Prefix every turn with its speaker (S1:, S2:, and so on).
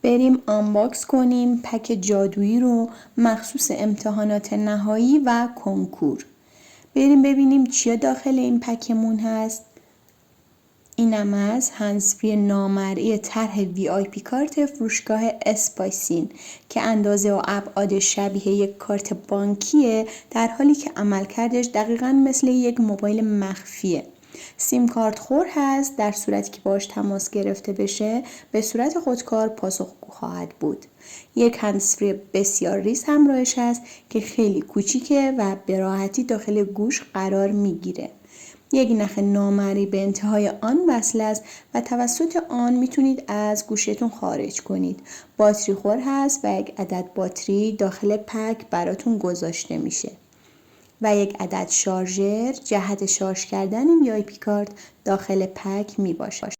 S1: بریم آنباکس کنیم پک جادویی رو مخصوص امتحانات نهایی و کنکور. بریم ببینیم چیا داخل این پکمون هست. اینم از هندزفری نامرئی طرح VIP کارت فروشگاه اسپایسین که اندازه و ابعاد شبیه یک کارت بانکیه، در حالی که عملکردش دقیقاً مثل یک موبایل مخفیه. سیم کارت خور هست، در صورتی که باش تماس گرفته بشه به صورت خودکار پاسخگو خواهد بود. یک هندزفری بسیار ریز همراهش هست که خیلی کوچیکه و به راحتی داخل گوش قرار میگیره. یک نخ نامرئی به انتهای آن وصل است و توسط آن میتونید از گوشتون خارج کنید. باتری خور هست و یک عدد باتری داخل پک براتون گذاشته میشه و یک عدد شارژر جهت شارژ کردن VIP کارت داخل پک میباشه.